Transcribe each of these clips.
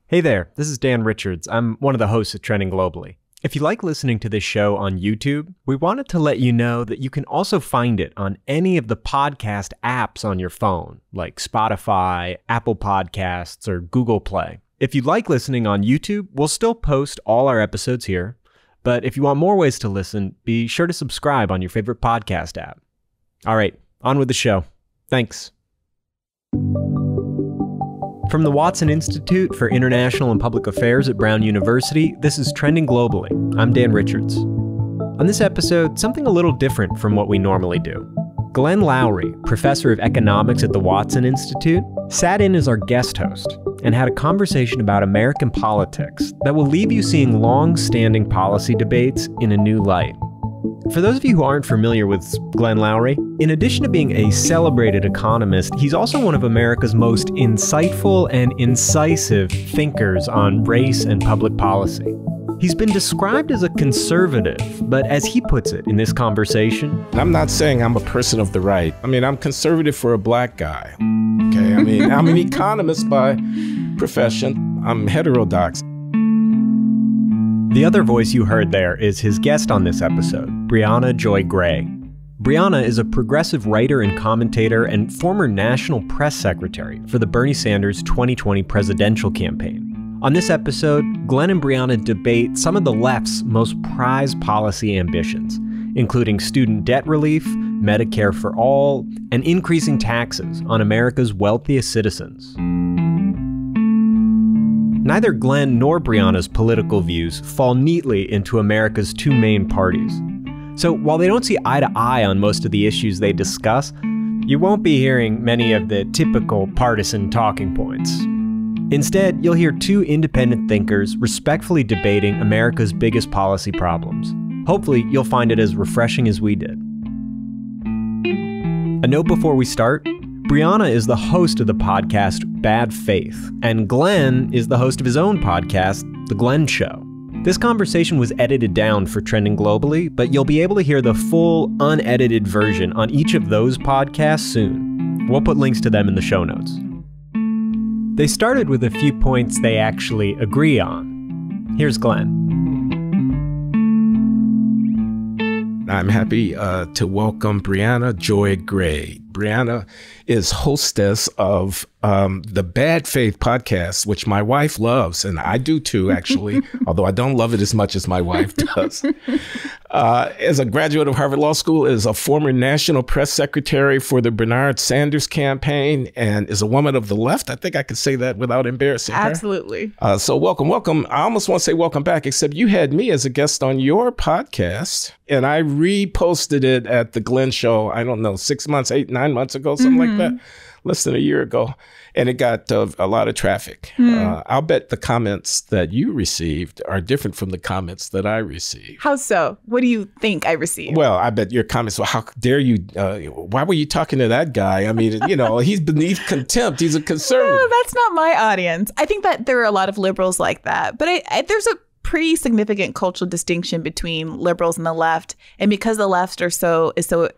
Hey there, this is Dan Richards. I'm one of the hosts at Trending Globally. If you like listening to this show on YouTube, we wanted to let you know that you can also find it on any of the podcast apps on your phone, like Spotify, Apple Podcasts, or Google Play. If you like listening on YouTube, we'll still post all our episodes here. But if you want more ways to listen, be sure to subscribe on your favorite podcast app. All right, on with the show. Thanks. From the Watson Institute for International and Public Affairs at Brown University, this is Trending Globally. I'm Dan Richards. On this episode, something a little different from what we normally do. Glenn Loury, professor of economics at the Watson Institute, sat in as our guest host and had a conversation about American politics that will leave you seeing long-standing policy debates in a new light. For those of you who aren't familiar with Glenn Loury, in addition to being a celebrated economist, he's also one of America's most insightful and incisive thinkers on race and public policy. He's been described as a conservative, but as he puts it in this conversation, I'm not saying I'm a person of the right. I'm conservative for a black guy. Okay, I'm an economist by profession. I'm heterodox. The other voice you heard there is his guest on this episode, Briahna Joy Gray. Briahna is a progressive writer and commentator and former national press secretary for the Bernie Sanders 2020 presidential campaign. On this episode, Glenn and Briahna debate some of the left's most prized policy ambitions, including student debt relief, Medicare-for-all, and increasing taxes on America's wealthiest citizens. Neither Glenn nor Briahna's political views fall neatly into America's two main parties. So while they don't see eye to eye on most of the issues they discuss, you won't be hearing many of the typical partisan talking points. Instead, you'll hear two independent thinkers respectfully debating America's biggest policy problems. Hopefully, you'll find it as refreshing as we did. A note before we start, Briahna is the host of the podcast Bad Faith, and Glenn is the host of his own podcast, The Glenn Show. This conversation was edited down for Trending Globally, but you'll be able to hear the full, unedited version on each of those podcasts soon. We'll put links to them in the show notes. They started with a few points they actually agree on. Here's Glenn. I'm happy to welcome Briahna Joy Gray. Briahna is hostess of the Bad Faith podcast, which my wife loves, and I do too, actually, although I don't love it as much as my wife does. As a graduate of Harvard Law School, is a former national press secretary for the Bernard Sanders campaign, and is a woman of the left. I think I could say that without embarrassing her. Absolutely. So welcome. I almost want to say welcome back, except you had me as a guest on your podcast, and I reposted it at the Glenn Show, I don't know, 6 months, 9 months ago, something like that, less than a year ago. And it got a lot of traffic. I'll bet the comments that you received are different from the comments that I received. How so? What do you think I received? Well, I bet your comments, well, how dare you, why were you talking to that guy? He's beneath contempt. He's a conservative. No, that's not my audience. I think that there are a lot of liberals like that. But there's a pretty significant cultural distinction between liberals and the left. And because the left is so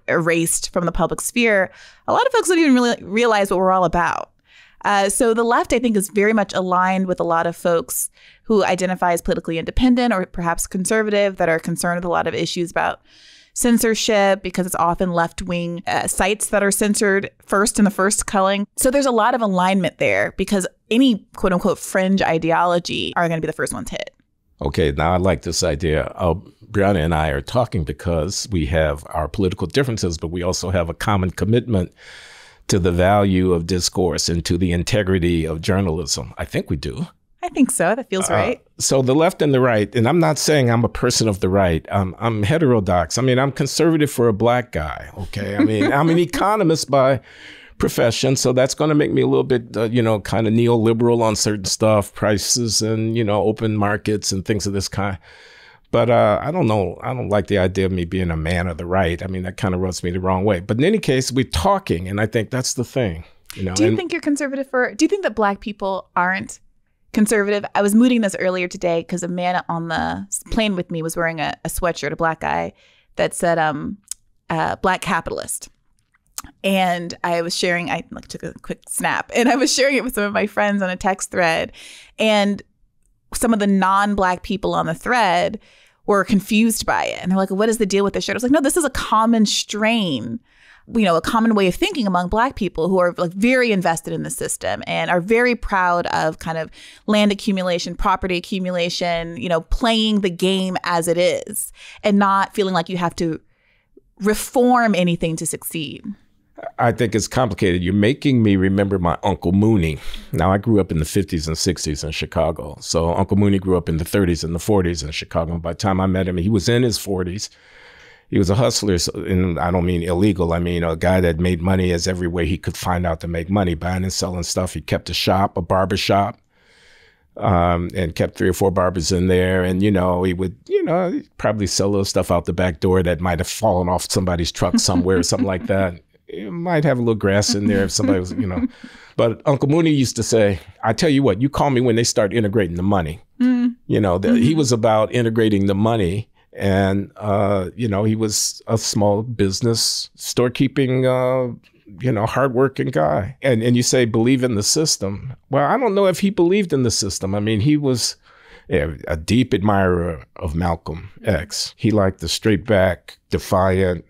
erased from the public sphere, a lot of folks don't even really realize what we're all about. So the left, I think, is very much aligned with a lot of folks who identify as politically independent or perhaps conservative, that are concerned with a lot of issues about censorship, because it's often left-wing sites that are censored first in the first culling. So there's a lot of alignment there, because any quote-unquote fringe ideology are going to be the first ones hit. Okay, now I like this idea. Briahna and I are talking because we have our political differences, but we also have a common commitment to the value of discourse and to the integrity of journalism. I think we do. I think so. That feels right. So the left and the right, and I'm not saying I'm a person of the right. I'm heterodox. I'm conservative for a black guy. Okay, I'm an economist by profession, so that's going to make me a little bit, kind of neoliberal on certain stuff, prices and, open markets and things of this kind. But I don't know. I don't like the idea of me being a man of the right. That kind of rubs me the wrong way. But in any case, we're talking, and I think that's the thing. Do you think you're conservative do you think that black people aren't conservative? I was mooting this earlier today because a man on the plane with me was wearing a sweatshirt, a black guy, that said black capitalist. And I was sharing, I took a quick snap, and I was sharing it with some of my friends on a text thread. And some of the non-Black people on the thread were confused by it. And they're like, what is the deal with this shirt? I was like, no, this is a common strain, a common way of thinking among Black people who are like very invested in the system and are very proud of kind of land accumulation, property accumulation, playing the game as it is and not feeling like you have to reform anything to succeed. I think it's complicated. You're making me remember my Uncle Mooney. Now, I grew up in the 50s and 60s in Chicago. So Uncle Mooney grew up in the 30s and the 40s in Chicago. And by the time I met him, he was in his 40s. He was a hustler, and I don't mean illegal. I mean a guy that made money as every way he could find out to make money, buying and selling stuff. He kept a shop, a barber shop, and kept 3 or 4 barbers in there. And, he would, he'd probably sell a little stuff out the back door that might have fallen off somebody's truck somewhere or something like that. It might have a little grass in there if somebody was, But Uncle Mooney used to say, I tell you what, you call me when they start integrating the money. He was about integrating the money. And, he was a small business, storekeeping, hardworking guy. And you say, believe in the system. Well, I don't know if he believed in the system. I mean, he was a deep admirer of Malcolm X. He liked the straight back, defiant,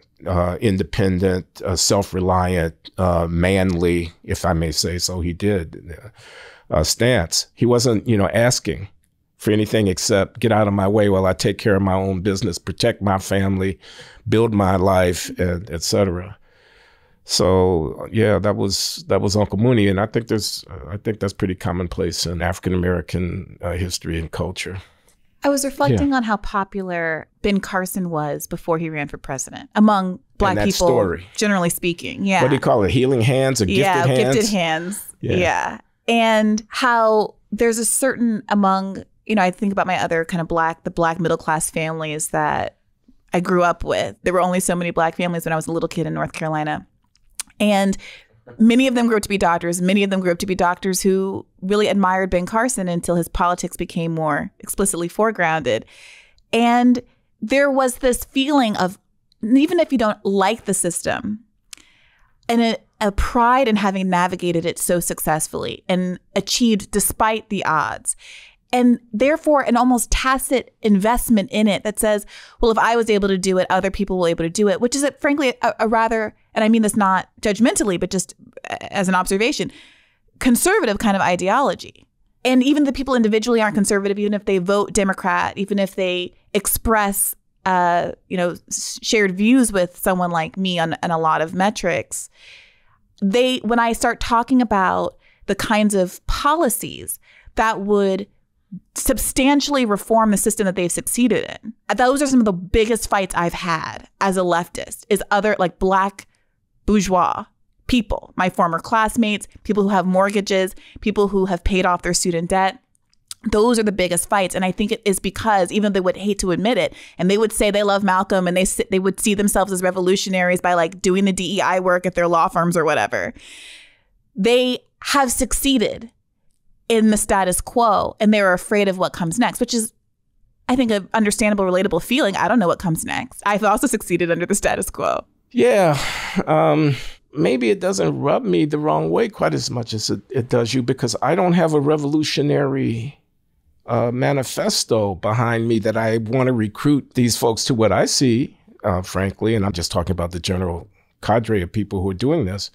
independent, self-reliant, manly, if I may say so, he did, stance. He wasn't, asking for anything except get out of my way while I take care of my own business, protect my family, build my life, and et cetera. So yeah, that was Uncle Mooney, and I think that's pretty commonplace in African American history and culture. I was reflecting on how popular Ben Carson was before he ran for president among Black people, story. Generally speaking. Yeah. What do you call it? Healing hands or gifted hands? Yeah, gifted hands. Yeah. And how there's a certain among, I think about my other kind of the Black middle class families that I grew up with. There were only so many Black families when I was a little kid in North Carolina. And many of them grew up to be doctors. Many of them grew up to be doctors who really admired Ben Carson until his politics became more explicitly foregrounded. And there was this feeling of, even if you don't like the system, and a pride in having navigated it so successfully and achieved despite the odds. And therefore, an almost tacit investment in it that says, well, if I was able to do it, other people will be able to do it, which is frankly a rather, and I mean this not judgmentally, but just as an observation, conservative kind of ideology. And even the people individually aren't conservative, even if they vote Democrat, even if they express, shared views with someone like me on a lot of metrics. When I start talking about the kinds of policies that would substantially reform the system that they've succeeded in. Those are some of the biggest fights I've had as a leftist, is other like Black bourgeois people, my former classmates, people who have mortgages, people who have paid off their student debt. Those are the biggest fights. And I think it is because, even though they would hate to admit it, and they would say they love Malcolm and they would see themselves as revolutionaries by like doing the DEI work at their law firms or whatever, they have succeeded in the status quo, and they're afraid of what comes next, which is, I think, an understandable, relatable feeling. I don't know what comes next. I've also succeeded under the status quo. Yeah. Maybe it doesn't rub me the wrong way quite as much as it does you, because I don't have a revolutionary manifesto behind me that I want to recruit these folks to what I see, frankly, and I'm just talking about the general cadre of people who are doing this,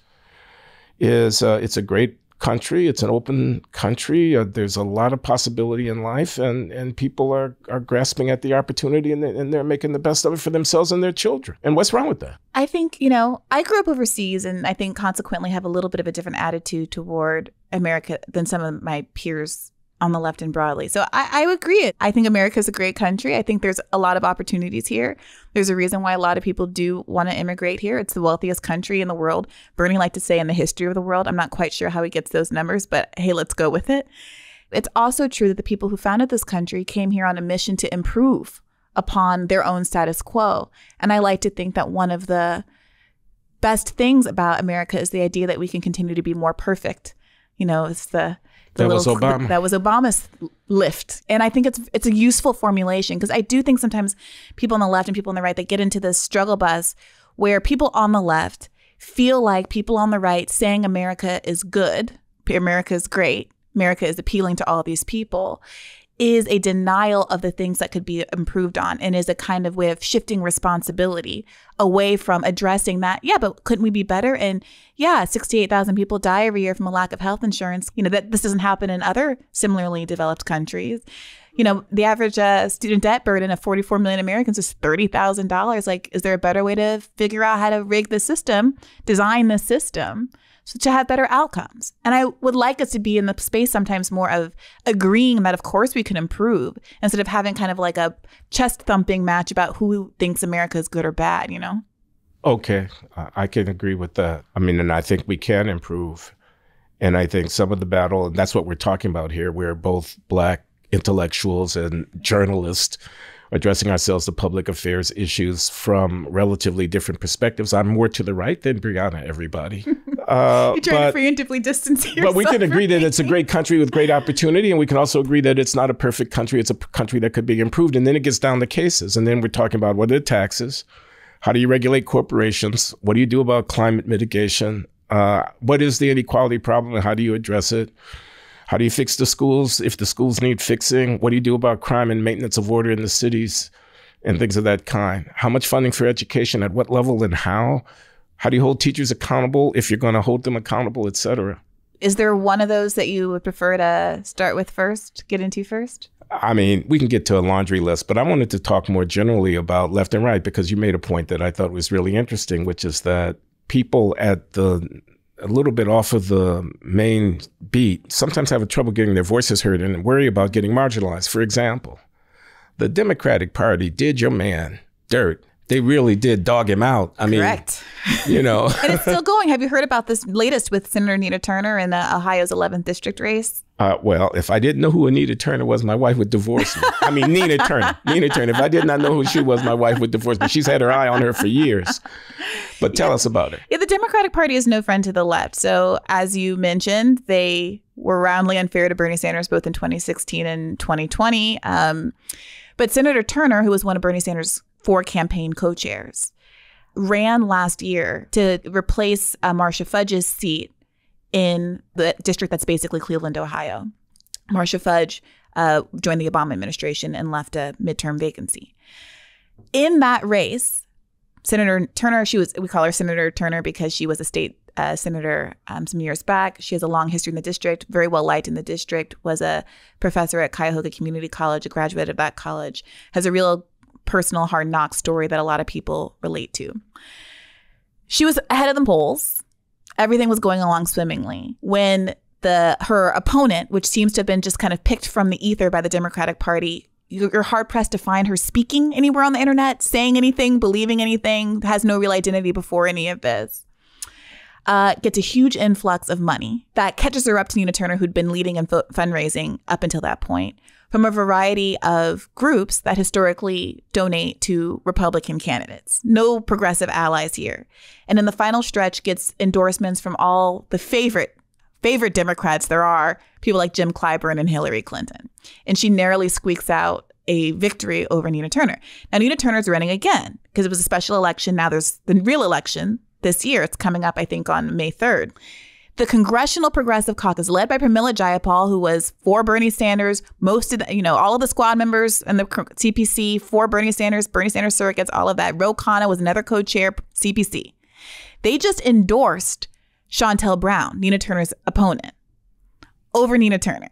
is it's a great country. It's an open country. There's a lot of possibility in life, and people are grasping at the opportunity, and they're making the best of it for themselves and their children. And what's wrong with that? I think, I grew up overseas, and I think consequently have a little bit of a different attitude toward America than some of my peers on the left and broadly. So I agree. I think America is a great country. I think there's a lot of opportunities here. There's a reason why a lot of people do want to immigrate here. It's the wealthiest country in the world. Bernie liked to say in the history of the world. I'm not quite sure how he gets those numbers, but hey, let's go with it. It's also true that the people who founded this country came here on a mission to improve upon their own status quo. And I like to think that one of the best things about America is the idea that we can continue to be more perfect. It's that was Obama. That was Obama's lift. And I think it's a useful formulation, because I do think sometimes people on the left and people on the right, they get into this struggle bus where people on the left feel like people on the right saying America is good, America is great, America is appealing to all these people, is a denial of the things that could be improved on, and is a kind of way of shifting responsibility away from addressing that. Yeah, but couldn't we be better? And yeah, 68,000 people die every year from a lack of health insurance. That this doesn't happen in other similarly developed countries. The average student debt burden of 44 million Americans is $30,000. Like, is there a better way to figure out how to rig the system, design the system, so to have better outcomes? And I would like us to be in the space sometimes more of agreeing that, of course, we can improve, instead of having kind of like a chest thumping match about who thinks America is good or bad, Okay, I can agree with that. I mean, and I think we can improve. And I think some of the battle, and that's what we're talking about here, we're both Black intellectuals and journalists addressing ourselves to public affairs issues from relatively different perspectives. I'm more to the right than Briahna, everybody. You're trying to preemptively distance yourself. But we can agree that it's a great country with great opportunity, and we can also agree that it's not a perfect country. It's a country that could be improved. And then it gets down to cases. And then we're talking about, what are the taxes? How do you regulate corporations? What do you do about climate mitigation? What is the inequality problem, and how do you address it? How do you fix the schools if the schools need fixing? What do you do about crime and maintenance of order in the cities and things of that kind? How much funding for education, at what level, and how? How do you hold teachers accountable if you're going to hold them accountable, et cetera? Is there one of those that you would prefer to start with first, get into first? I mean, we can get to a laundry list, but I wanted to talk more generally about left and right, because you made a point that I thought was really interesting, which is that people at a little bit off of the main beat sometimes have trouble getting their voices heard and worry about getting marginalized. For example, the Democratic Party did your man dirt. They really did dog him out. Correct. And it's still going. Have you heard about this latest with Senator Nina Turner in Ohio's 11th district race? Well, if I didn't know who Anita Turner was, my wife would divorce me. I mean, Nina Turner. If I did not know who she was, my wife would divorce me. She's had her eye on her for years. But tell us about her. Yeah, the Democratic Party is no friend to the left. So as you mentioned, they were roundly unfair to Bernie Sanders both in 2016 and 2020. But Senator Turner, who was one of Bernie Sanders' 4 campaign co-chairs, ran last year to replace Marcia Fudge's seat in the district that's basically Cleveland, Ohio. Marcia Fudge joined the Obama administration and left a midterm vacancy. In that race, Senator Turner, we call her Senator Turner because she was a state senator some years back. She has a long history in the district, very well liked in the district, was a professor at Cuyahoga Community College, a graduate of that college, has a real personal hard knock story that a lot of people relate to. She was ahead of the polls. Everything was going along swimmingly when her opponent, which seems to have been just kind of picked from the ether by the Democratic Party, you're hard pressed to find her speaking anywhere on the internet, saying anything, believing anything, has no real identity before any of this. Gets a huge influx of money that catches her up to Nina Turner, who'd been leading in fundraising up until that point, from a variety of groups that historically donate to Republican candidates. No progressive allies here. And in the final stretch gets endorsements from all the favorite Democrats there are, people like Jim Clyburn and Hillary Clinton. And she narrowly squeaks out a victory over Nina Turner. Now, Nina Turner's running again because it was a special election. Now there's the real election this year. It's coming up, I think, on May 3rd. The Congressional Progressive Caucus, led by Pramila Jayapal, who was for Bernie Sanders, most of the, all of the squad members and the CPC for Bernie Sanders surrogates, all of that. Ro Khanna was another co-chair, CPC. They just endorsed Shontel Brown, Nina Turner's opponent, over Nina Turner.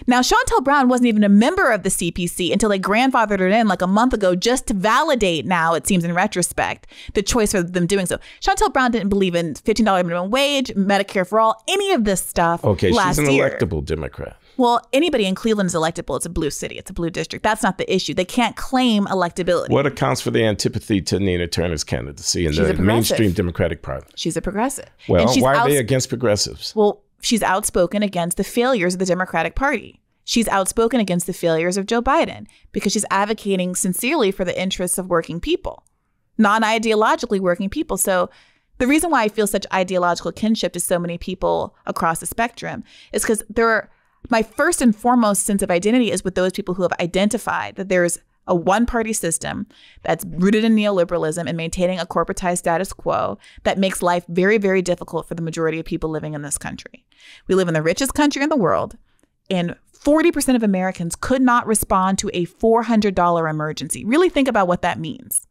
Now, Shontel Brown wasn't even a member of the CPC until they grandfathered her in like a month ago just to validate, now it seems in retrospect, the choice for them doing so. Shontel Brown didn't believe in $15 minimum wage, Medicare-for-all, any of this stuff last year. Okay, she's an electable Democrat. Well, anybody in Cleveland is electable. It's a blue city. It's a blue district. That's not the issue. They can't claim electability. What accounts for the antipathy to Nina Turner's candidacy in the mainstream Democratic Party? She's a progressive. Well, why are they against progressives? Well, she's outspoken against the failures of the Democratic Party. She's outspoken against the failures of Joe Biden because she's advocating sincerely for the interests of working people, non-ideologically working people. So the reason why I feel such ideological kinship to so many people across the spectrum is because my first and foremost sense of identity is with those people who have identified that there's a one-party system that's rooted in neoliberalism and maintaining a corporatized status quo that makes life very, very difficult for the majority of people living in this country. We live in the richest country in the world, and 40% of Americans could not respond to a $400 emergency. Really think about what that means.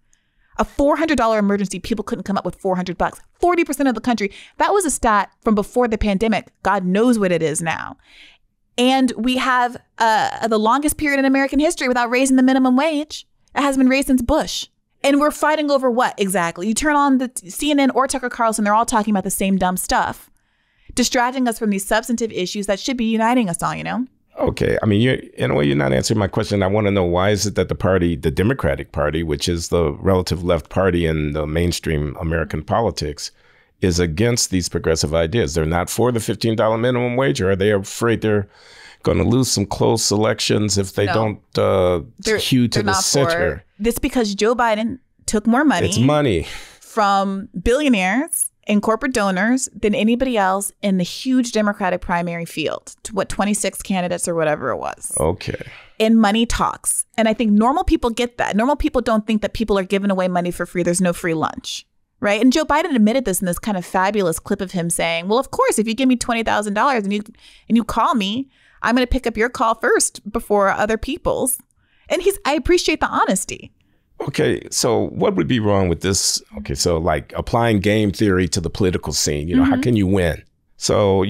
A $400 emergency, people couldn't come up with $400. 40% of the country. That was a stat from before the pandemic. God knows what it is now. And we have the longest period in American history without raising the minimum wage. It hasn't been raised since Bush. And we're fighting over what exactly? You turn on the CNN or Tucker Carlson, they're all talking about the same dumb stuff, distracting us from these substantive issues that should be uniting us all, you know? Okay. I mean, in a way, you're not answering my question. I want to know, why is it that the Democratic Party, which is the relative left party in the mainstream American politics, is against these progressive ideas? They're not for the $15 minimum wage, or are they afraid they're going to lose some close elections if they don't hew to the center? This because Joe Biden took more money. It's money from billionaires and corporate donors than anybody else in the huge Democratic primary field, to 26 candidates or whatever it was. Okay. And money talks. And I think normal people get that. Normal people don't think that people are giving away money for free. There's no free lunch. Right. And Joe Biden admitted this in this kind of fabulous clip of him saying, well, of course, if you give me $20,000 and you call me, I'm going to pick up your call first before other people's. And I appreciate the honesty. Okay, so what would be wrong with this? Okay, so like applying game theory to the political scene, how can you win? So,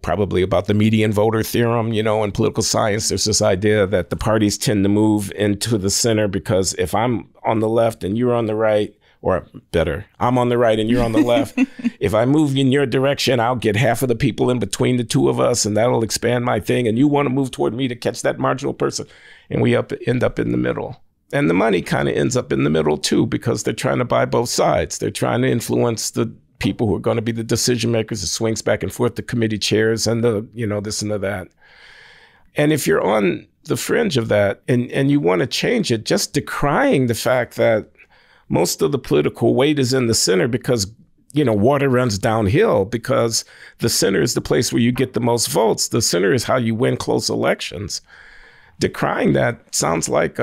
probably about the median voter theorem, in political science, there's this idea that the parties tend to move into the center because if I'm on the left and you're on the right, or better, I'm on the right and you're on the left, if I move in your direction, I'll get half of the people in between the two of us, and that'll expand my thing. And you want to move toward me to catch that marginal person. And we end up in the middle. And the money kind of ends up in the middle, too, because they're trying to buy both sides. They're trying to influence the people who are going to be the decision makers. It swings back and forth, the committee chairs and the, this and the that. And if you're on the fringe of that and you want to change it, just decrying the fact that most of the political weight is in the center because, water runs downhill, because the center is the place where you get the most votes. The center is how you win close elections. Decrying that sounds like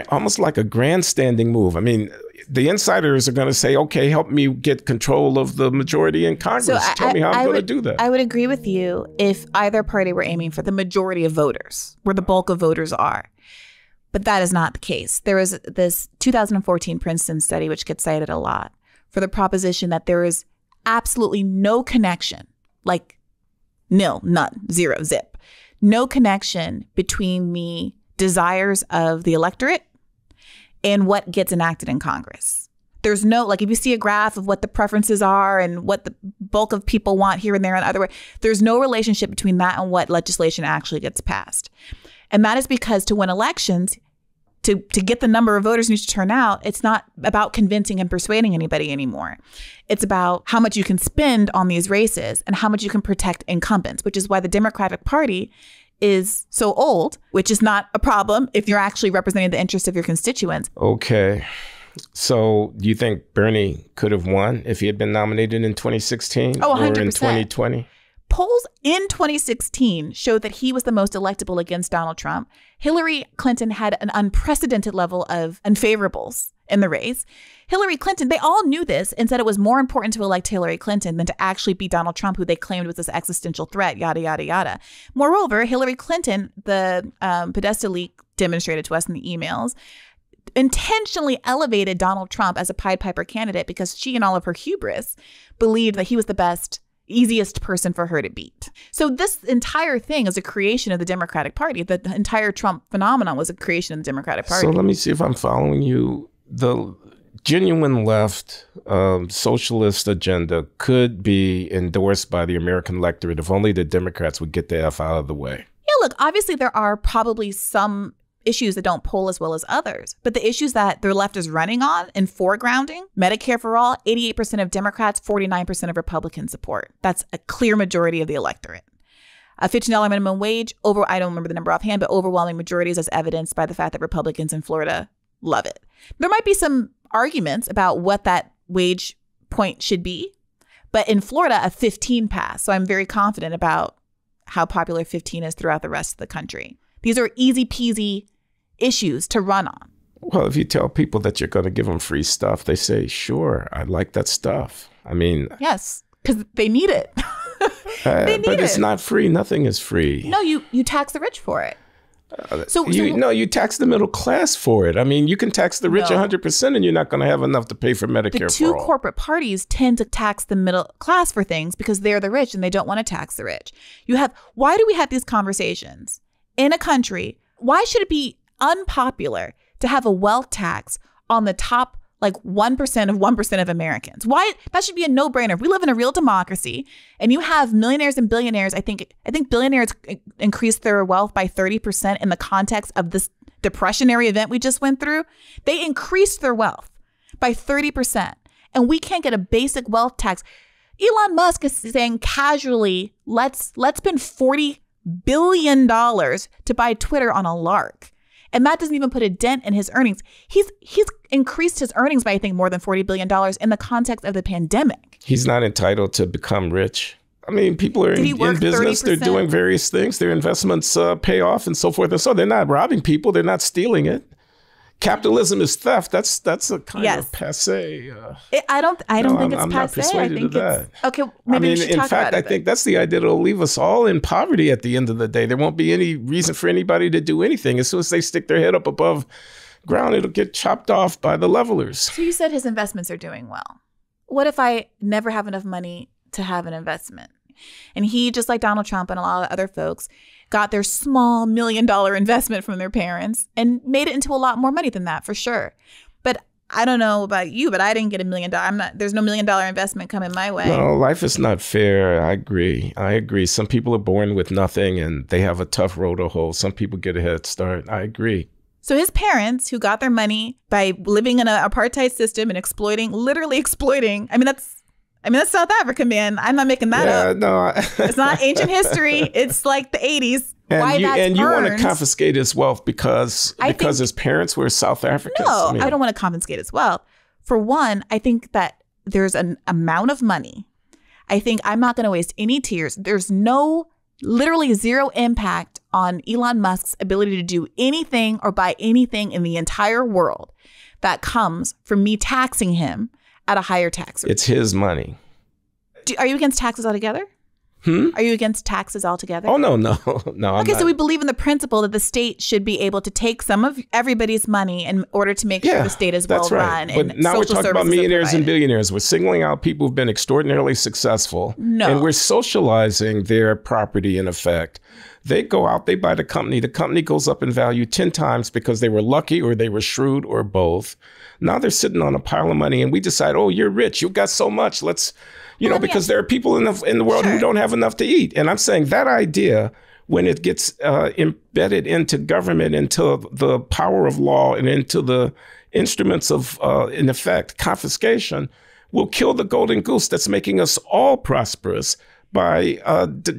almost like a grandstanding move. I mean, the insiders are going to say, okay, help me get control of the majority in Congress. So Tell me how I'm going to do that. I would agree with you if either party were aiming for the majority of voters, where the bulk of voters are. But that is not the case. There was this 2014 Princeton study, which gets cited a lot, for the proposition that there is absolutely no connection, like nil, none, zero, zip, no connection between the desires of the electorate and what gets enacted in Congress. There's no, like, if you see a graph of what the preferences are and what the bulk of people want here and there and other way, there's no relationship between that and what legislation actually gets passed. And that is because to win elections, to get the number of voters who need to turn out, it's not about convincing and persuading anybody anymore. It's about how much you can spend on these races and how much you can protect incumbents, which is why the Democratic Party is so old, which is not a problem if you're actually representing the interests of your constituents. Okay. So do you think Bernie could have won if he had been nominated in 2016 or 100%. In 2020? Polls in 2016 showed that he was the most electable against Donald Trump. Hillary Clinton had an unprecedented level of unfavorables in the race. Hillary Clinton, they all knew this and said it was more important to elect Hillary Clinton than to actually beat Donald Trump, who they claimed was this existential threat, yada, yada, yada. Moreover, Hillary Clinton, the Podesta leak demonstrated to us in the emails, intentionally elevated Donald Trump as a Pied Piper candidate because she, in all of her hubris, believed that he was the best, easiest person for her to beat. So this entire thing is a creation of the Democratic Party. The entire Trump phenomenon was a creation of the Democratic Party. So let me see if I'm following you. The genuine left socialist agenda could be endorsed by the American electorate if only the Democrats would get the F out of the way. Yeah, look, obviously there are probably some issues that don't poll as well as others. But the issues that the left is running on and foregrounding, Medicare-for-all, 88% of Democrats, 49% of Republican support. That's a clear majority of the electorate. A $15 minimum wage, I don't remember the number offhand, but overwhelming majorities as evidenced by the fact that Republicans in Florida love it. There might be some arguments about what that wage point should be, but in Florida, a 15 passed. So I'm very confident about how popular 15 is throughout the rest of the country. These are easy peasy issues to run on. Well, if you tell people that you're going to give them free stuff, they say, sure, I like that stuff. I mean, yes, because they need it. But it's not free. Nothing is free. No, you tax the rich for it. You tax the middle class for it. I mean, you can tax the rich 100% and you're not going to have enough to pay for Medicare-for-all. The two corporate parties tend to tax the middle class for things because they're the rich and they don't want to tax the rich. Why do we have these conversations in a country? Why should it be unpopular to have a wealth tax on the top 1% of Americans? Why? That should be a no-brainer. We live in a real democracy and you have millionaires and billionaires. I think billionaires increased their wealth by 30% in the context of this depressionary event we just went through. They increased their wealth by 30%. And we can't get a basic wealth tax. Elon Musk is saying casually, let's spend $40 billion to buy Twitter on a lark. And that doesn't even put a dent in his earnings. He's increased his earnings by, I think, more than $40 billion in the context of the pandemic. He's not entitled to become rich. I mean, people are in business. 30%? They're doing various things. Their investments pay off and so forth. And so they're not robbing people. They're not stealing it. Capitalism is theft. That's a kind of passe. I don't think it's I'm passe. not persuaded of that. Okay, maybe we should talk about it. I think that's the idea that'll leave us all in poverty at the end of the day. There won't be any reason for anybody to do anything. As soon as they stick their head up above ground, it'll get chopped off by the levelers. So you said his investments are doing well. What if I never have enough money to have an investment? And he, just like Donald Trump and a lot of other folks, got their small $1 million investment from their parents and made it into a lot more money than that, for sure. But I don't know about you, but I didn't get $1 million. There's no $1 million investment coming my way. No, life is not fair. I agree. Some people are born with nothing and they have a tough road to hoe. Some people get a head start. I agree. So his parents, who got their money by living in an apartheid system and literally exploiting. I mean, that's South Africa, man. I'm not making that up. No. It's not ancient history. It's like the 80s. And you want to confiscate his wealth because his parents were South Africans? No, I don't want to confiscate his wealth. For one, I think that there's an amount of money. I think I'm not going to waste any tears. There's literally zero impact on Elon Musk's ability to do anything or buy anything in the entire world that comes from me taxing him at a higher tax rate. It's his money. Are you against taxes altogether? Are you against taxes altogether? Oh, no. Okay, so we believe in the principle that the state should be able to take some of everybody's money in order to make sure the state is well run. But now we're talking about millionaires and billionaires. We're singling out people who've been extraordinarily successful. No. And we're socializing their property, in effect. They go out, they buy the company. The company goes up in value 10 times because they were lucky or they were shrewd or both. Now they're sitting on a pile of money and we decide, oh, you're rich. You've got so much. Let's, because there are people in the world who don't have enough to eat. And I'm saying that idea, when it gets embedded into government, into the power of law and into the instruments of, in effect, confiscation, will kill the golden goose that's making us all prosperous by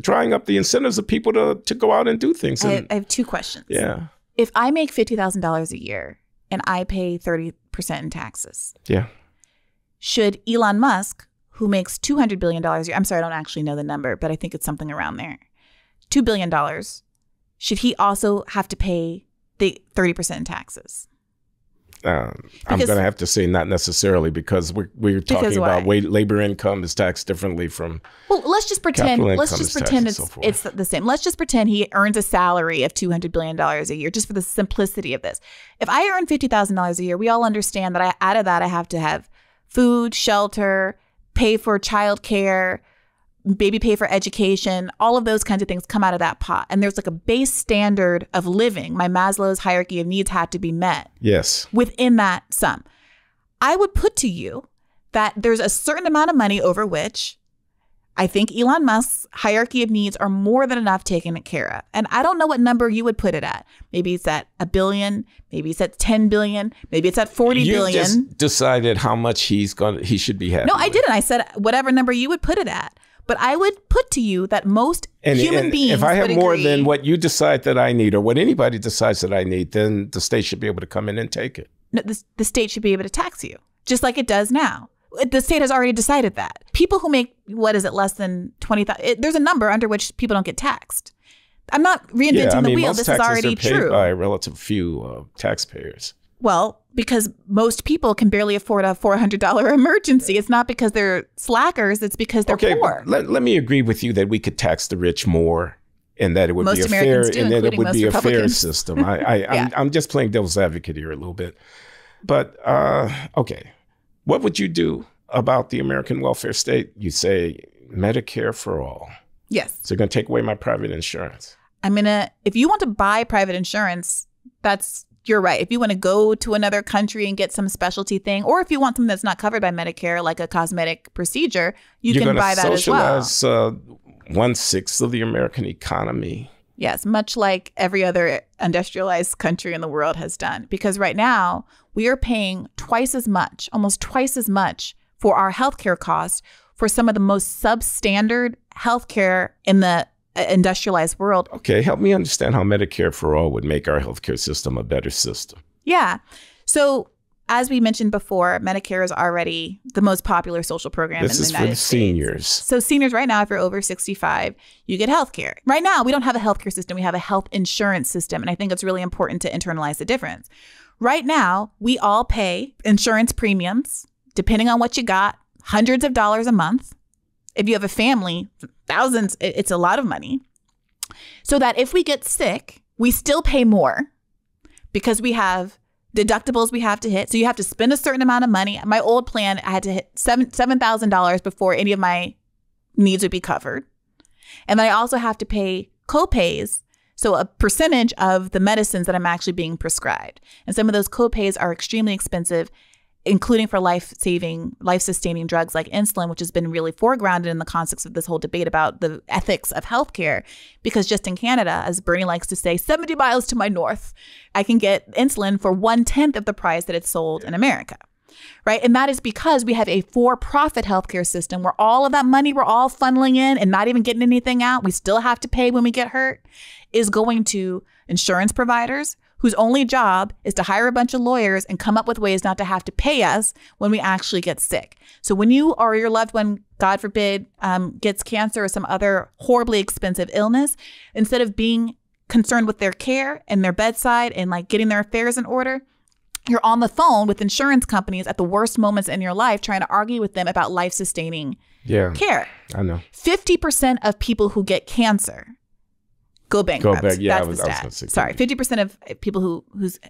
drying up the incentives of people to go out and do things. I have two questions. Yeah. If I make $50,000 a year and I pay 30% in taxes, should Elon Musk, who makes $200 billion a year, I'm sorry, I don't actually know the number, but I think it's something around there, $2 billion, should he also have to pay the 30% in taxes? I'm going to have to say not necessarily because we're talking about labor income is taxed differently from. Well, let's just pretend it's the same. Let's just pretend he earns a salary of $200 billion a year, just for the simplicity of this. If I earn $50,000 a year, we all understand that out of that I have to have food, shelter, pay for childcare, maybe pay for education. All of those kinds of things come out of that pot. And there's like a base standard of living. My Maslow's hierarchy of needs had to be met. Yes. Within that sum. I would put to you that there's a certain amount of money over which I think Elon Musk's hierarchy of needs are more than enough taken care of. And I don't know what number you would put it at. Maybe it's at $1 billion. Maybe it's at 10 billion. Maybe it's at 40 billion. You just decided how much he should be happy. No, I didn't. I said whatever number you would put it at. But I would put to you that most human beings if I have more agree, than what you decide that I need or what anybody decides that I need, then the state should be able to come in and take it. No, the state should be able to tax you, just like it does now. The state has already decided that. People who make, less than 20,000, there's a number under which people don't get taxed. I'm not reinventing the wheel. Most this is already taxes are paid true. by a relative few taxpayers. Well, because most people can barely afford a $400 emergency. It's not because they're slackers. It's because they're poor. Let me agree with you that we could tax the rich more, and that it would Most be a Americans fair, do, and that it including would most be a fair Republicans. system. I'm just playing devil's advocate here a little bit. But okay, what would you do about the American welfare state? You say Medicare for all. Yes. So you're going to take away my private insurance. If you want to buy private insurance, you're right. If you want to go to another country and get some specialty thing, or if you want something that's not covered by Medicare, like a cosmetic procedure, you can buy that as well. You're going to socialize 1/6 of the American economy. Yes, much like every other industrialized country in the world has done. Because right now, we are paying almost twice as much for our healthcare costs for some of the most substandard healthcare in the industrialized world. Okay, help me understand how Medicare for all would make our healthcare system a better system. Yeah. So as we mentioned before, Medicare is already the most popular social program in the United States. This is for the seniors. So seniors right now, if you're over 65, you get health care. Right now, we don't have a healthcare system. We have a health insurance system. And I think it's really important to internalize the difference. Right now, we all pay insurance premiums, depending on what you got, hundreds of dollars a month. If you have a family, thousands, it's a lot of money. So that if we get sick, we still pay more because we have deductibles we have to hit. So you have to spend a certain amount of money. My old plan, I had to hit $7,000 before any of my needs would be covered. And then I also have to pay co-pays, so a percentage of the medicines that I'm actually being prescribed. And some of those co-pays are extremely expensive, including for life-sustaining drugs like insulin, which has been really foregrounded in the context of this whole debate about the ethics of healthcare. Because just in Canada, as Bernie likes to say, 70 miles to my north, I can get insulin for 1/10 of the price that it's sold in America. Right. And that is because we have a for-profit healthcare system where all of that money we're all funneling in and not even getting anything out, we still have to pay when we get hurt, is going to insurance providers whose only job is to hire a bunch of lawyers and come up with ways not to have to pay us when we actually get sick. So when you or your loved one, God forbid, gets cancer or some other horribly expensive illness, instead of being concerned with their care and their bedside and like getting their affairs in order, you're on the phone with insurance companies at the worst moments in your life trying to argue with them about life-sustaining care. I know. 50% of people who get cancer go bankrupt. Yeah, That's the stat. Sorry, 50% of people who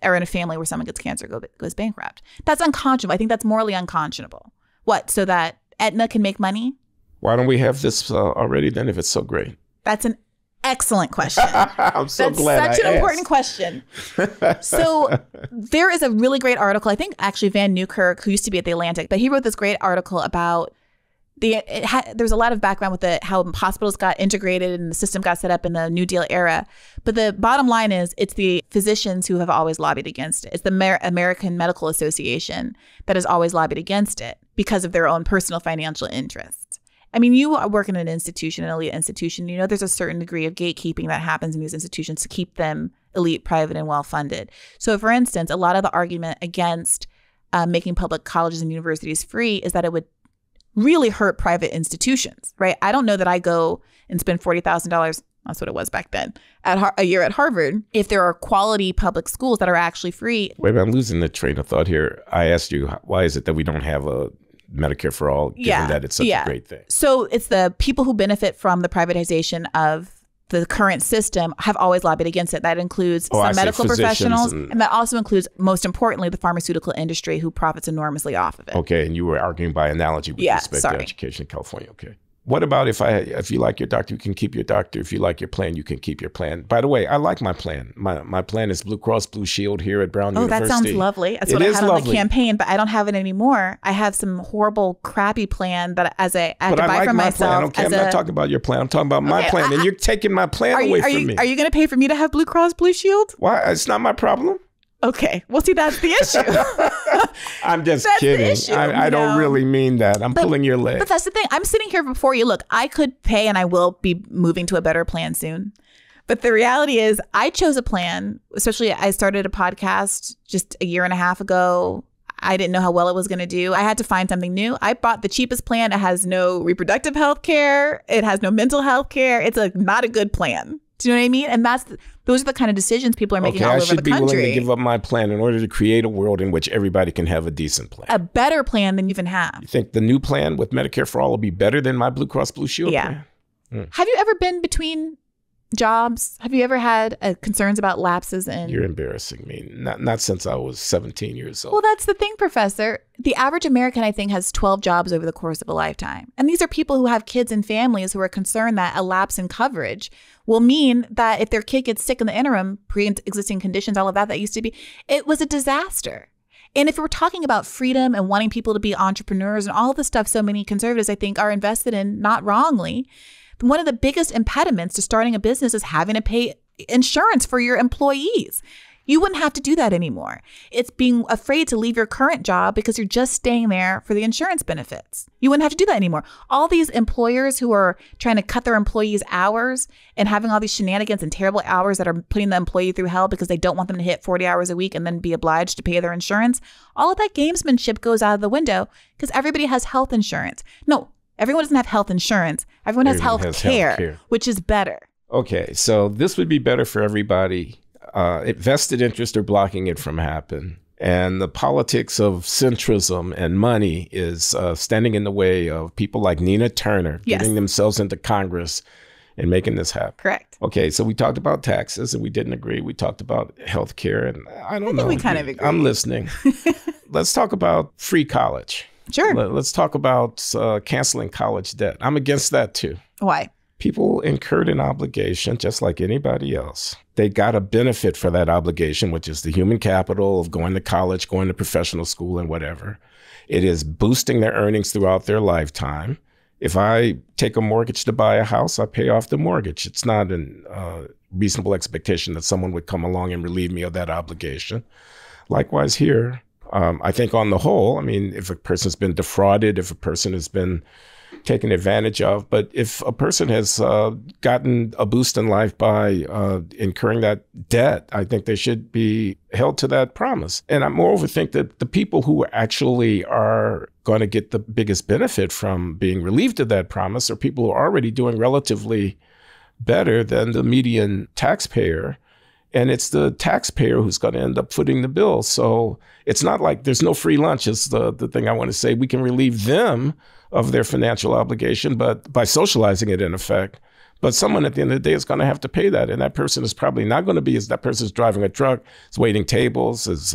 are in a family where someone gets cancer goes bankrupt. That's unconscionable. I think that's morally unconscionable. What? So that Aetna can make money? Why don't we have this already then if it's so great? That's an excellent question. I'm so glad That's such an important question. So there is a really great article. I think actually Van Newkirk, who used to be at The Atlantic, but he wrote this great article about there's a lot of background with how hospitals got integrated and the system got set up in the New Deal era. But the bottom line is it's the physicians who have always lobbied against it. It's the American Medical Association that has always lobbied against it because of their own personal financial interests. I mean, you work in an institution, an elite institution, you know, there's a certain degree of gatekeeping that happens in these institutions to keep them elite, private, and well-funded. So for instance, a lot of the argument against making public colleges and universities free is that it would really hurt private institutions, right? I don't know that I go and spend $40,000, that's what it was back then, a year at Harvard, if there are quality public schools that are actually free. Wait, I'm losing the train of thought here. I asked you, why is it that we don't have a Medicare for all, given that it's such a great thing? So it's the people who benefit from the privatization of the current system have always lobbied against it. That includes some medical professionals, and that also includes, most importantly, the pharmaceutical industry, who profits enormously off of it. Okay, and you were arguing by analogy with respect to education in California. Okay. What about if you like your doctor, you can keep your doctor. If you like your plan, you can keep your plan. By the way, I like my plan. My plan is Blue Cross Blue Shield here at Brown University. Oh, that sounds lovely. That's what I had on the campaign, but I don't have it anymore. I have some horrible, crappy plan that I have to buy for myself. Okay, I'm not talking about your plan. I'm talking about my plan, and you're taking my plan away from me. Are you going to pay for me to have Blue Cross Blue Shield? Why? It's not my problem. Okay. Well, see, that's the issue. I'm just kidding. I don't really mean that. I'm pulling your leg. But that's the thing. I'm sitting here before you. Look, I could pay and I will be moving to a better plan soon. But the reality is I chose a plan, especially I started a podcast just a year and a half ago. I didn't know how well it was going to do. I had to find something new. I bought the cheapest plan. It has no reproductive health care. It has no mental health care. It's not a good plan. Do you know what I mean? And those are the kind of decisions people are making all over the country. I should be willing to give up my plan in order to create a world in which everybody can have a decent plan. A better plan than you even have. You think the new plan with Medicare-for-all will be better than my Blue Cross Blue Shield plan? Have you ever been between jobs? Have you ever had concerns about lapses in? You're embarrassing me. Not since I was 17 years old. Well, that's the thing, Professor. The average American, I think, has 12 jobs over the course of a lifetime. And these are people who have kids and families who are concerned that a lapse in coverage will mean that if their kid gets sick in the interim, pre-existing conditions, all of that used to be, it was a disaster. And if we're talking about freedom and wanting people to be entrepreneurs and all of the stuff so many conservatives, I think, are invested in, not wrongly, one of the biggest impediments to starting a business is having to pay insurance for your employees. You wouldn't have to do that anymore. It's being afraid to leave your current job because you're just staying there for the insurance benefits. You wouldn't have to do that anymore. All these employers who are trying to cut their employees' hours and having all these shenanigans and terrible hours that are putting the employee through hell because they don't want them to hit 40 hours a week and then be obliged to pay their insurance, all of that gamesmanship goes out of the window because everybody has health insurance. No, everyone doesn't have health insurance. Everyone has health care, which is better. Okay, so this would be better for everybody. Vested interest are blocking it from happening. And the politics of centrism and money is standing in the way of people like Nina Turner getting themselves into Congress and making this happen. Correct. Okay, so we talked about taxes and we didn't agree. We talked about health care and I don't know. We kind of agree. I'm listening. Let's talk about free college. Sure. Let's talk about canceling college debt. I'm against that too. Why? People incurred an obligation just like anybody else. They got a benefit for that obligation, which is the human capital of going to college, going to professional school and whatever. It is boosting their earnings throughout their lifetime. If I take a mortgage to buy a house, I pay off the mortgage. It's not a reasonable expectation that someone would come along and relieve me of that obligation. Likewise here, I think on the whole, I mean, if a person's been defrauded, if a person has been taken advantage of, but if a person has gotten a boost in life by incurring that debt, I think they should be held to that promise. And I moreover think that the people who actually are going to get the biggest benefit from being relieved of that promise are people who are already doing relatively better than the median taxpayer. And it's the taxpayer who's going to end up footing the bill. So it's not like there's no free lunch is the thing I want to say. We can relieve them of their financial obligation, but by socializing it in effect. But someone at the end of the day is going to have to pay that. And that person is probably not going to be as that person's driving a truck, is waiting tables, is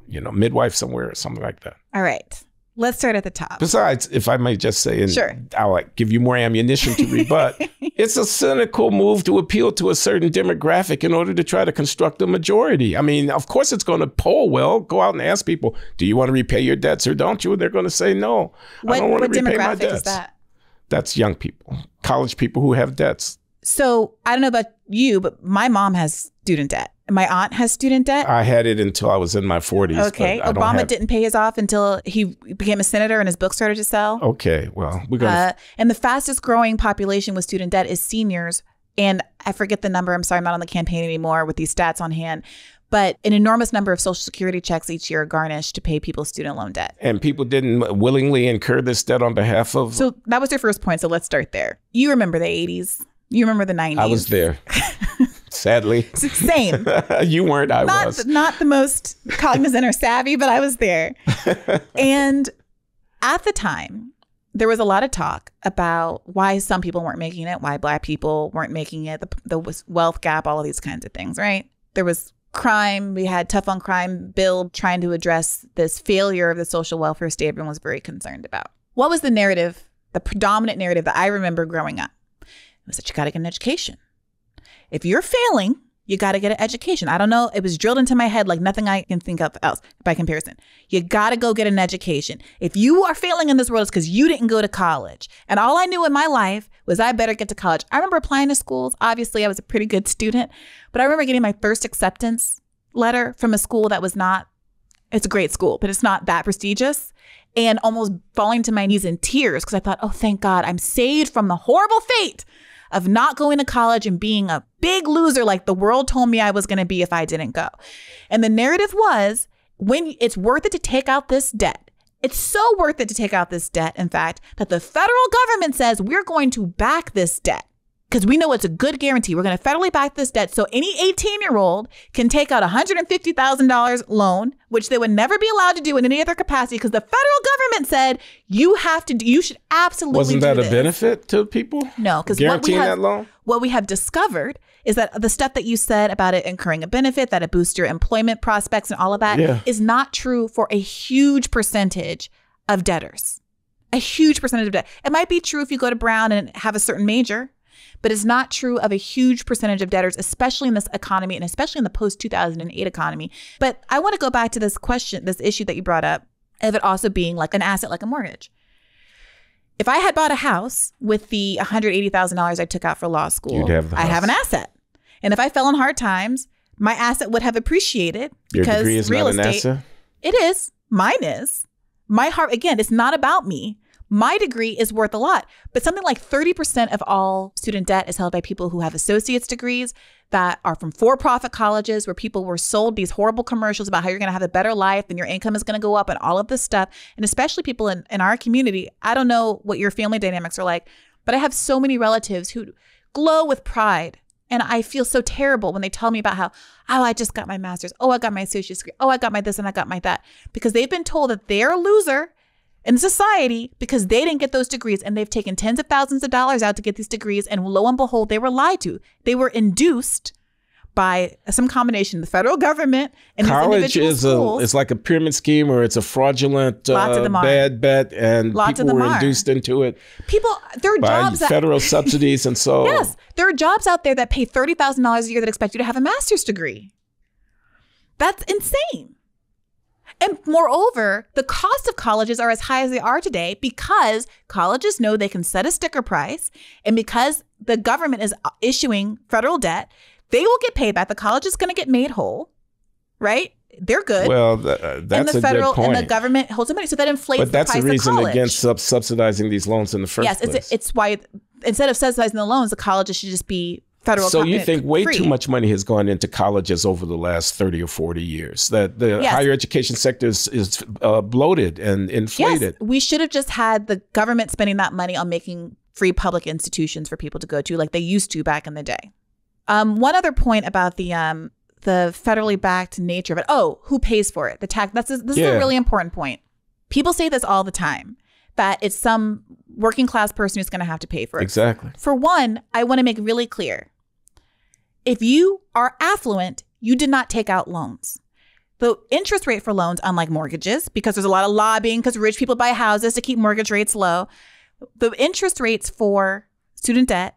midwife somewhere or something like that. All right. Let's start at the top. Besides, if I may just say, and sure. I'll give you more ammunition to rebut, it's a cynical move to appeal to a certain demographic in order to try to construct a majority. I mean, of course it's going to poll well. Go out and ask people, do you want to repay your debts or don't you? And they're going to say, no, I don't want to repay my debts. What demographic is that? That's young people, college people who have debts. So I don't know about you, but my mom has student debt. My aunt has student debt. I had it until I was in my 40s. Okay. Obama didn't pay his off until he became a senator and his book started to sell. Okay. Well, we're going to... And the fastest growing population with student debt is seniors. And I forget the number. I'm sorry, I'm not on the campaign anymore with these stats on hand. But an enormous number of Social Security checks each year are garnished to pay people's student loan debt. And people didn't willingly incur this debt on behalf of... So that was your first point. So let's start there. You remember the 80s. You remember the 90s. I was there. Sadly. Same. You weren't, I was. Not the most cognizant or savvy, but I was there. And at the time, there was a lot of talk about why some people weren't making it, why Black people weren't making it, the wealth gap, all of these kinds of things, right? There was crime. We had tough on crime bill trying to address this failure of the social welfare state everyone was very concerned about. What was the narrative, the predominant narrative that I remember growing up? It was that you got to get an education. If you're failing, you got to get an education. I don't know. It was drilled into my head like nothing I can think of else by comparison. You got to go get an education. If you are failing in this world, it's because you didn't go to college. And all I knew in my life was I better get to college. I remember applying to schools. Obviously, I was a pretty good student. But I remember getting my first acceptance letter from a school that was not, it's a great school, but it's not that prestigious. And almost falling to my knees in tears because I thought, oh, thank God, I'm saved from the horrible fate of not going to college and being a big loser like the world told me I was going to be if I didn't go. And the narrative was, when it's worth it to take out this debt. It's so worth it to take out this debt, in fact, that the federal government says we're going to back this debt. because we know it's a good guarantee. We're going to federally back this debt so any 18-year-old can take out a $150,000 loan, which they would never be allowed to do in any other capacity because the federal government said you should absolutely Wasn't that a benefit to people? No, because guaranteeing that loan? What we have discovered is that the stuff that you said about it incurring a benefit, that it boosts your employment prospects and all of that is not true for a huge percentage of debtors. A huge percentage of debt. It might be true if you go to Brown and have a certain major, but it's not true of a huge percentage of debtors, especially in this economy and especially in the post-2008 economy. But I want to go back to this question, this issue that you brought up, of it also being like an asset, like a mortgage. If I had bought a house with the $180,000 I took out for law school, I have an asset. And if I fell in hard times, my asset would have appreciated because your degree is real not an estate, asset? It is. Mine is. My heart, again, it's not about me. My degree is worth a lot, but something like 30% of all student debt is held by people who have associate's degrees that are from for-profit colleges where people were sold these horrible commercials about how you're going to have a better life and your income is going to go up and all of this stuff. And especially people in our community, I don't know what your family dynamics are like, but I have so many relatives who glow with pride. And I feel so terrible when they tell me about how, oh, I just got my master's. Oh, I got my associate's degree. Oh, I got my this and I got my that. Because they've been told that they're a loser in society because they didn't get those degrees and they've taken tens of thousands of dollars out to get these degrees. And lo and behold, they were lied to. They were induced by some combination of the federal government and college is like a pyramid scheme or it's a fraudulent bad bet and people were induced into it. People, there are by jobs federal subsidies and so. Yes, there are jobs out there that pay $30,000 a year that expect you to have a master's degree. That's insane. And moreover, the cost of colleges are as high as they are today because colleges know they can set a sticker price. And because the government is issuing federal debt, they will get paid back. The college is going to get made whole, right? They're good. Well, that's a good point. And the government holds the money. So that inflates the price of college. But that's a reason against subsidizing these loans in the first place. Yes, it's why instead of subsidizing the loans, the colleges should just be federal. So you think way too much money has gone into colleges over the last 30 or 40 years, that the higher education sector is bloated and inflated. Yes, we should have just had the government spending that money on making free public institutions for people to go to like they used to back in the day. One other point about the federally backed nature of it. Oh, who pays for it? The tax. This is a really important point. People say this all the time, that it's some working class person who's going to have to pay for it. Exactly. For one, I want to make really clear. If you are affluent, you did not take out loans. The interest rate for loans, unlike mortgages, because there's a lot of lobbying because rich people buy houses to keep mortgage rates low, the interest rates for student debt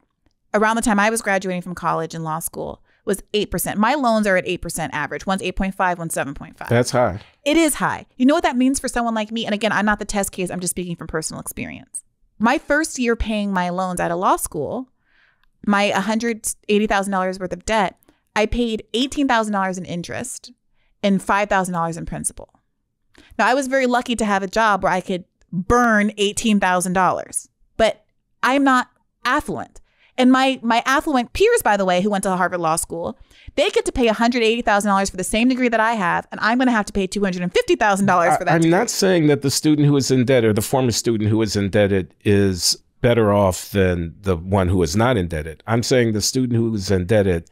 around the time I was graduating from college and law school was 8%. My loans are at 8% average. One's 8.5, one's 7.5. That's high. It is high. You know what that means for someone like me? And again, I'm not the test case. I'm just speaking from personal experience. My first year paying my loans out of law school, my $180,000 worth of debt, I paid $18,000 in interest and $5,000 in principal. Now, I was very lucky to have a job where I could burn $18,000, but I'm not affluent. And my affluent peers, by the way, who went to Harvard Law School, they get to pay $180,000 for the same degree that I have, and I'm going to have to pay $250,000 for that. I'm not saying that the student who is indebted, or the former student who is indebted, is better off than the one who is not indebted. I'm saying the student who is indebted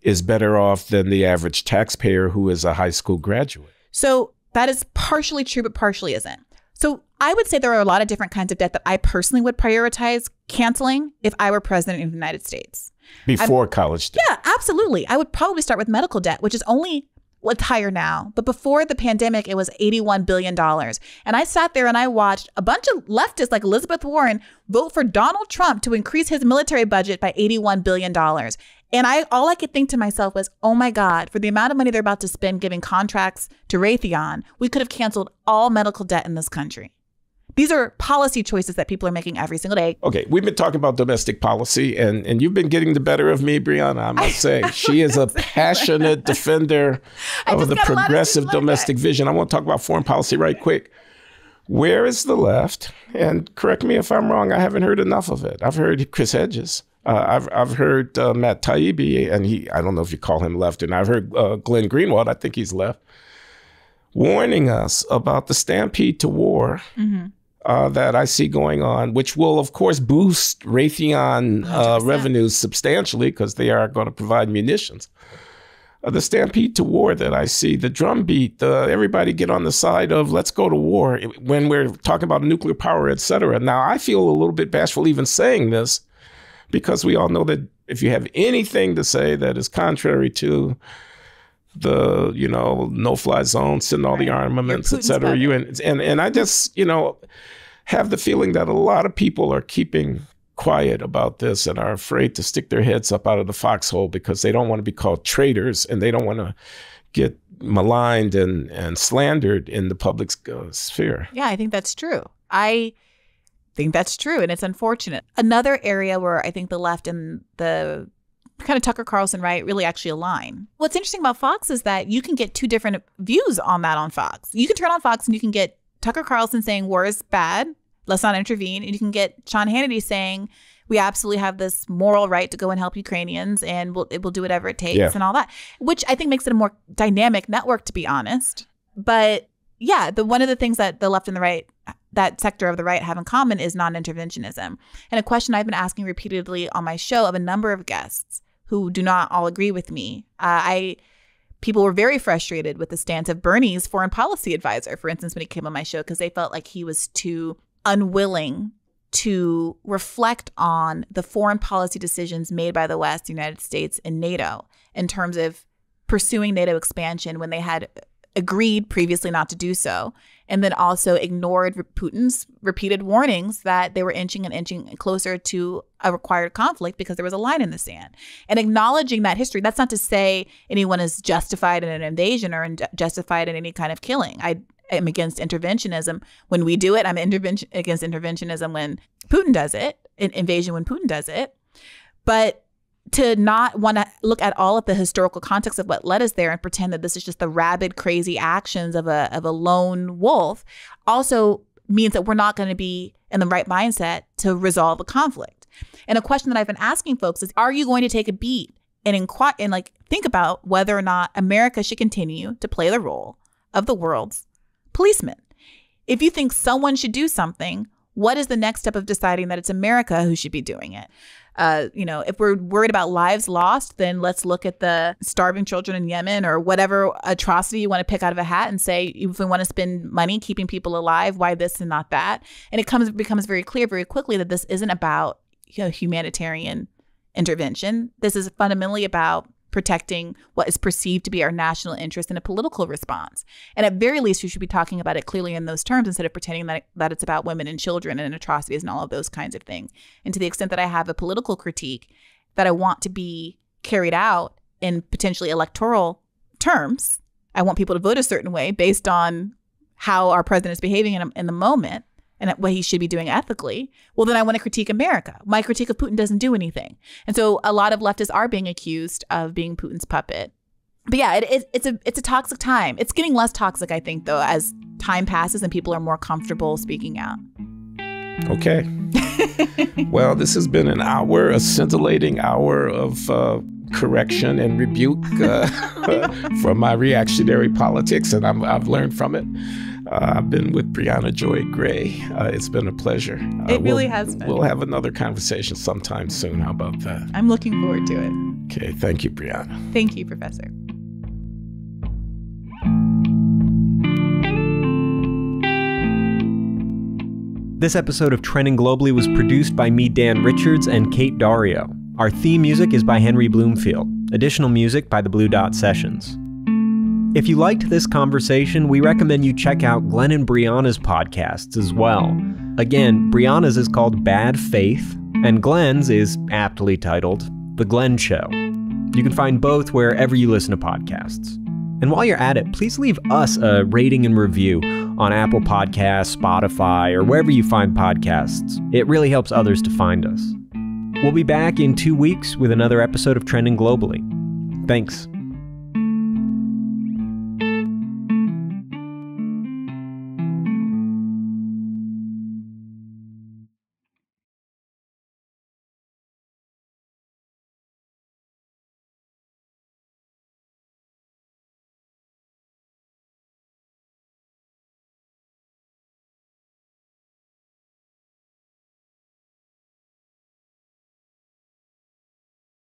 is better off than the average taxpayer who is a high school graduate. So that is partially true, but partially isn't. So I would say there are a lot of different kinds of debt that I personally would prioritize canceling if I were president of the United States. Before college debt. Yeah, absolutely. I would probably start with medical debt, which is only what's higher now. But before the pandemic, it was $81 billion. And I sat there and I watched a bunch of leftists like Elizabeth Warren vote for Donald Trump to increase his military budget by $81 billion. And all I could think to myself was, oh my God, for the amount of money they're about to spend giving contracts to Raytheon, we could have canceled all medical debt in this country. These are policy choices that people are making every single day. Okay, we've been talking about domestic policy, and you've been getting the better of me, Briahna, I must say. She is a passionate defender of the progressive domestic vision. I want to talk about foreign policy right quick. Where is the left? And correct me if I'm wrong, I haven't heard enough of it. I've heard Chris Hedges. I've heard Matt Taibbi, and I don't know if you call him left, and I've heard Glenn Greenwald, I think he's left, warning us about the stampede to war that I see going on, which will, of course, boost Raytheon revenues substantially because they are going to provide munitions. The stampede to war that I see, the drumbeat, everybody get on the side of let's go to war when we're talking about nuclear power, et cetera. Now, I feel a little bit bashful even saying this because we all know that if you have anything to say that is contrary to the, no-fly zone, send all the armaments, et cetera, and I just, have the feeling that a lot of people are keeping quiet about this and are afraid to stick their heads up out of the foxhole because they don't want to be called traitors and they don't want to get maligned and slandered in the public sphere. Yeah, I think that's true. I think that's true, and it's unfortunate. Another area where I think the left and the kind of Tucker Carlson right really actually align. What's interesting about Fox is that you can get two different views on that on Fox. You can turn on Fox and you can get Tucker Carlson saying war is bad, let's not intervene. And you can get Sean Hannity saying we absolutely have this moral right to go and help Ukrainians and we'll do whatever it takes and all that, which I think makes it a more dynamic network, to be honest. But yeah, one of the things that the left and the right, that sector of the right have in common is non-interventionism. And a question I've been asking repeatedly on my show of a number of guests who do not all agree with me. People were very frustrated with the stance of Bernie's foreign policy advisor, for instance, when he came on my show, because they felt like he was too unwilling to reflect on the foreign policy decisions made by the West, the United States, and NATO in terms of pursuing NATO expansion when they had agreed previously not to do so, and then also ignored Putin's repeated warnings that they were inching closer to a required conflict because there was a line in the sand. And acknowledging that history, that's not to say anyone is justified in an invasion or justified in any kind of killing. I am against interventionism when we do it. I'm against interventionism when Putin does it, invasion when Putin does it. But to not want to look at all of the historical context of what led us there and pretend that this is just the rabid, crazy actions of a lone wolf also means that we're not going to be in the right mindset to resolve a conflict. And a question that I've been asking folks is, are you going to take a beat and think about whether or not America should continue to play the role of the world's policeman? If you think someone should do something, what is the next step of deciding that it's America who should be doing it? If we're worried about lives lost, then let's look at the starving children in Yemen or whatever atrocity you want to pick out of a hat and say, if we want to spend money keeping people alive, why this and not that? And it becomes very clear very quickly that this isn't about humanitarian intervention. This is fundamentally about protecting what is perceived to be our national interest in a political response. And at very least, we should be talking about it clearly in those terms instead of pretending that it's about women and children and atrocities and all of those kinds of things. And to the extent that I have a political critique that I want to be carried out in potentially electoral terms, I want people to vote a certain way based on how our president is behaving in the moment and what he should be doing ethically, well, then I want to critique America. My critique of Putin doesn't do anything. And so a lot of leftists are being accused of being Putin's puppet. But yeah, it's a toxic time. It's getting less toxic, I think, though, as time passes and people are more comfortable speaking out. Okay. Well, this has been a scintillating hour of correction and rebuke from my reactionary politics, and I've learned from it. I've been with Briahna Joy Gray. It's been a pleasure. It really has been. We'll have another conversation sometime soon. How about that? I'm looking forward to it. Okay. Thank you, Briahna. Thank you, Professor. This episode of Trending Globally was produced by me, Dan Richards, and Kate Dario. Our theme music is by Henry Bloomfield. Additional music by the Blue Dot Sessions. If you liked this conversation, we recommend you check out Glenn and Briahna's podcasts as well. Again, Briahna's is called Bad Faith, and Glenn's is aptly titled The Glenn Show. You can find both wherever you listen to podcasts. And while you're at it, please leave us a rating and review on Apple Podcasts, Spotify, or wherever you find podcasts. It really helps others to find us. We'll be back in 2 weeks with another episode of Trending Globally. Thanks.